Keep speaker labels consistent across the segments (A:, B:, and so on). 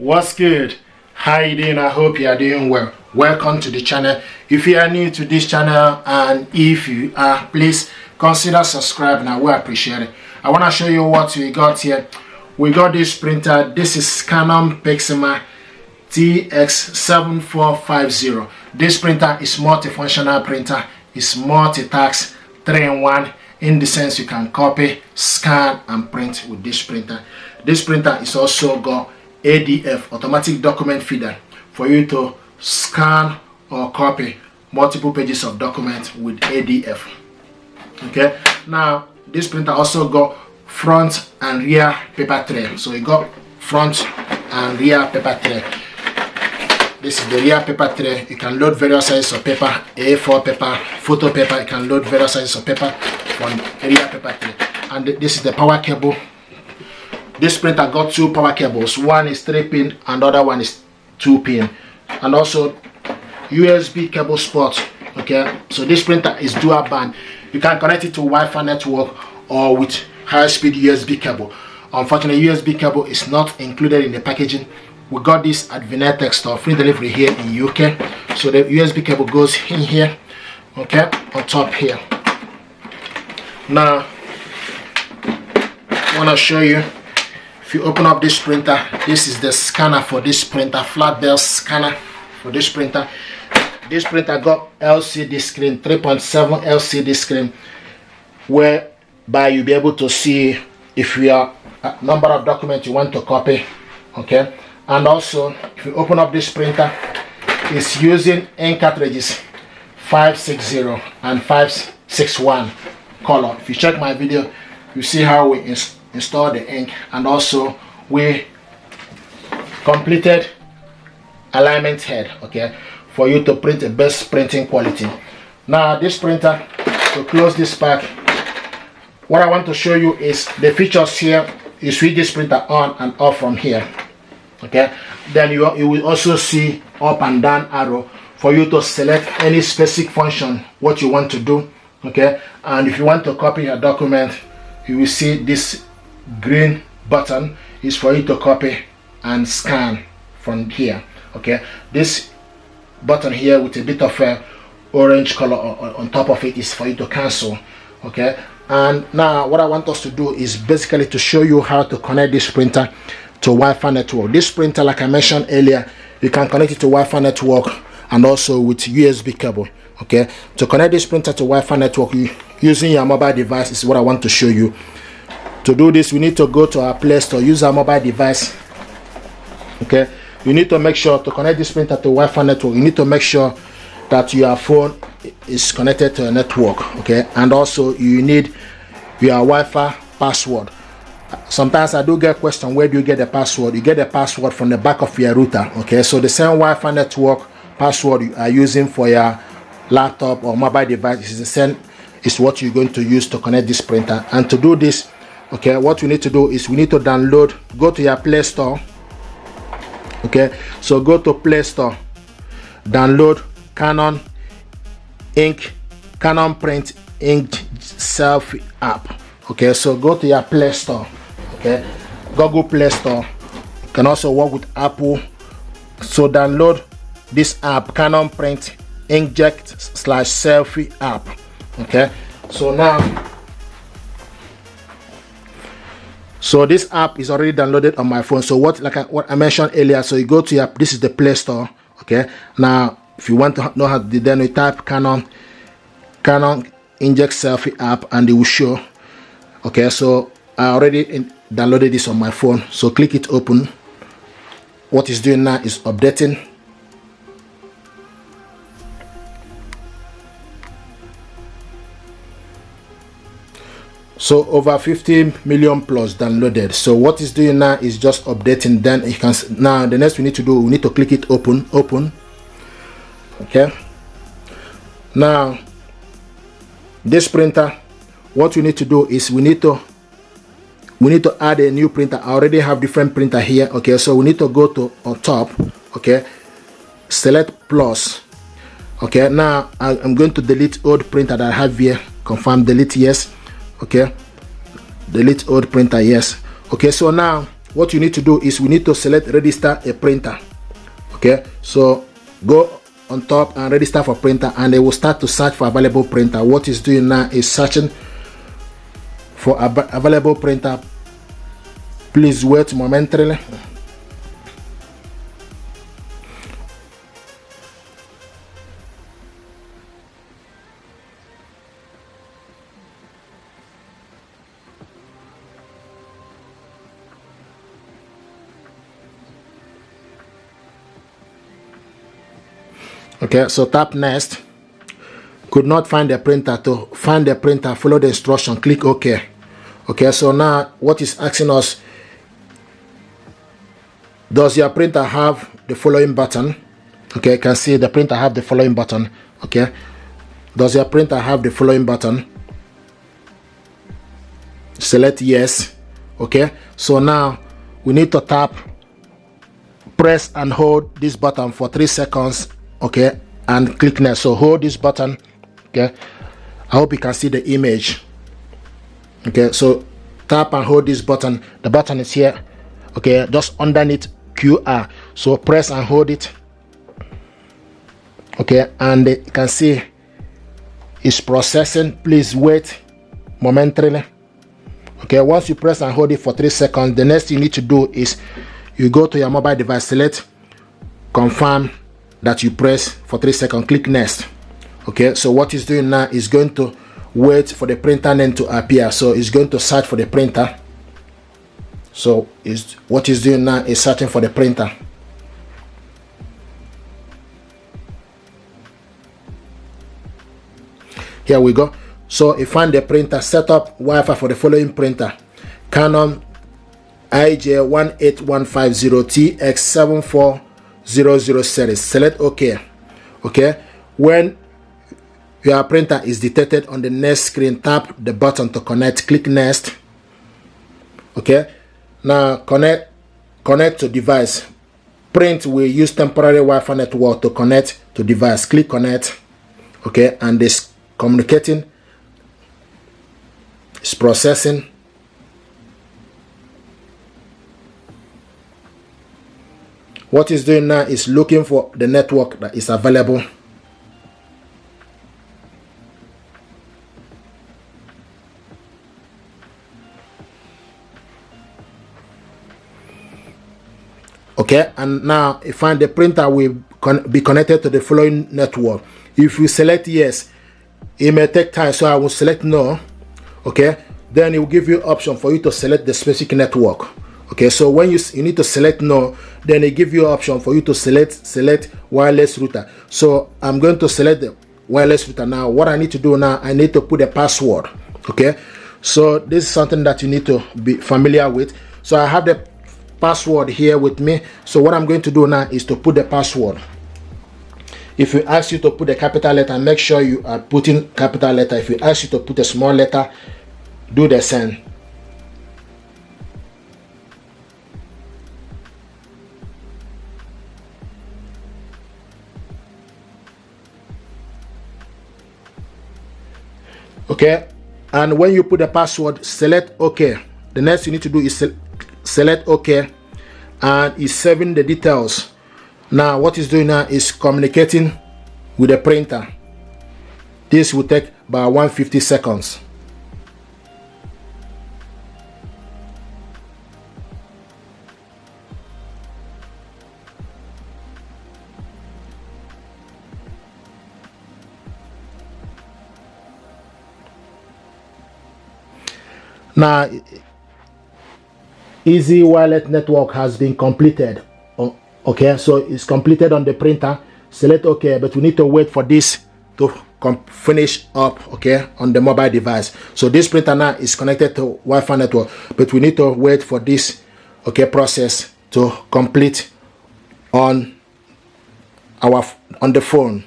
A: What's good? How you doing? I hope you are doing well. Welcome to the channel. If you are new to this channel, and if you are, please consider subscribing. I will appreciate it. I want to show you what we got here. We got this printer. This is Canon Pixma TX7450. This printer is multifunctional printer. It's multitask, 3-in-1, in the sense you can copy, scan and print with this printer. This printer is also got ADF, automatic document feeder, for you to scan or copy multiple pages of document with ADF. Okay, now this printer also got front and rear paper tray. So you got front and rear paper tray. This is the rear paper tray. You can load various sizes of paper, A4 paper, photo paper. You can load various sizes of paper on rear paper tray. And this is the power cable. This printer got two power cables. One is 3-pin and the other one is 2-pin. And also USB cable spot. Okay, so this printer is dual band. You can connect it to Wi-Fi network or with high-speed USB cable. Unfortunately, USB cable is not included in the packaging. We got this at Vinetex store, free delivery here in UK. So the USB cable goes in here, okay, on top here. Now I want to show you, if you open up this printer, this is the scanner for this printer, flat belt scanner for this printer. This printer got LCD screen, 3.7 LCD screen, whereby you'll be able to see if you are a number of documents you want to copy, okay. And also, if you open up this printer, it's using ink cartridges 560 and 561 color. If you check my video, you see how we install the ink, and also we completed alignment head, okay, for you to print the best printing quality. Now this printer, to close this pack, what I want to show you is the features here. You switch this printer on and off from here, okay. Then you will also see up and down arrow for you to select any specific function what you want to do, okay. And if you want to copy your document, you will see this green button is for you to copy and scan from here, okay. This button here with a bit of a orange color on top of it is for you to cancel, okay. And now what I want us to do is basically to show you how to connect this printer to Wi-Fi network. This printer, like I mentioned earlier, you can connect it to Wi-Fi network and also with USB cable, okay. To connect this printer to Wi-Fi network using your mobile device is what I want to show you. To do this, we need to go to our Play Store, use our mobile device, okay. You need to make sure to connect this printer to Wi-Fi network. You need to make sure that your phone is connected to a network, okay. And also you need your Wi-Fi password. Sometimes I do get question, where do you get the password? You get the password from the back of your router, okay. So the same Wi-Fi network password you are using for your laptop or mobile device is the same, is what you're going to use to connect this printer. And to do this, okay, what we need to do is we need to download, go to your Play Store, okay. So go to Play Store, download Canon Print Inkjet Selphy app, okay. So go to your Play Store, okay, Google Play Store. You can also work with Apple. So download this app, Canon Print Inkjet Selphy app, okay. So now, so this app is already downloaded on my phone. So what I mentioned earlier, so you go to your, this is the Play Store, okay. Now if you want to know how to do, then you type Canon Inkjet Selphy app and it will show, okay. So I already downloaded this on my phone, so click it, open. What it's doing now is updating. So over 50 million plus downloaded. So what it's doing now is just updating. Then you can, now the next we need to do, we need to click it, open, okay. Now this printer, what we need to do is we need to add a new printer. I already have different printer here, okay. So we need to go to on top, okay, select plus, okay. Now I'm going to delete old printer that I have here, confirm, delete, yes, okay, delete old printer, yes, okay. So now what you need to do is we need to select register a printer. Okay, so go on top and register for printer, and it will start to search for available printer. What it's doing now is searching for available printer. Please wait momentarily. Okay, so tap next. Could not find the printer. To find the printer, follow the instruction, click OK. Okay, so now what is asking us, does your printer have the following button? Okay, you can see the printer have the following button. Okay, does your printer have the following button? Select yes. Okay, so now we need to tap, press and hold this button for 3 seconds. Okay, and click next. So hold this button. Okay, I hope you can see the image. Okay, so tap and hold this button. The button is here. Okay, just underneath QR. So press and hold it. Okay, and you can see it's processing. Please wait momentarily. Okay, once you press and hold it for 3 seconds, the next you need to do is you go to your mobile device, select confirm that you press for 3 seconds, click next. Okay, so what it's doing now is going to wait for the printer name to appear. So it's going to search for the printer. So what it's doing now is searching for the printer. Here we go. So if find the printer, set up Wi-Fi for the following printer: Canon IJ18150TX7400 series. Select OK. Okay, when your printer is detected on the next screen, tap the button to connect, click next. Okay, now connect to device. Print will use temporary Wi-Fi network to connect to device, click connect. Okay, and this communicating, it's processing. What it's doing now is looking for the network that is available. Okay, and now if find the printer will be connected to the following network. If you select yes, it may take time, so I will select no. Okay, then it will give you option for you to select the specific network. Okay, so when you need to select no, then it give you option for you to select wireless router. So I'm going to select the wireless router. Now what I need to do now, I need to put a password. Okay, so this is something that you need to be familiar with. So I have the password here with me. So what I'm going to do now is to put the password. If you ask you to put a capital letter, make sure you are putting capital letter. If you ask you to put a small letter, do the same. Okay, and when you put the password, select OK. The next you need to do is select OK, and it's saving the details. Now what it's doing now is communicating with the printer. This will take about 150 seconds. Now easy wireless network has been completed. Okay, so it's completed on the printer. Select OK, but we need to wait for this to finish up. Okay, on the mobile device. So this printer now is connected to Wi-Fi network, but we need to wait for this process to complete on the phone.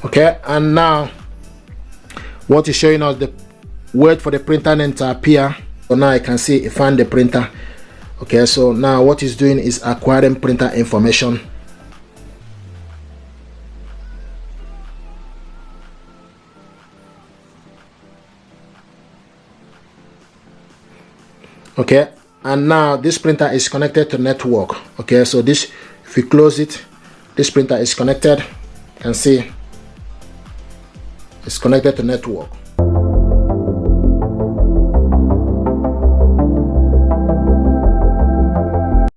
A: Okay, and now what is showing us, wait for the printer name to appear. So now I can see it found the printer. Okay, so now what it's doing is acquiring printer information. Okay, and now this printer is connected to network. Okay, so this, if we close it, this printer is connected. You can see it's connected to network.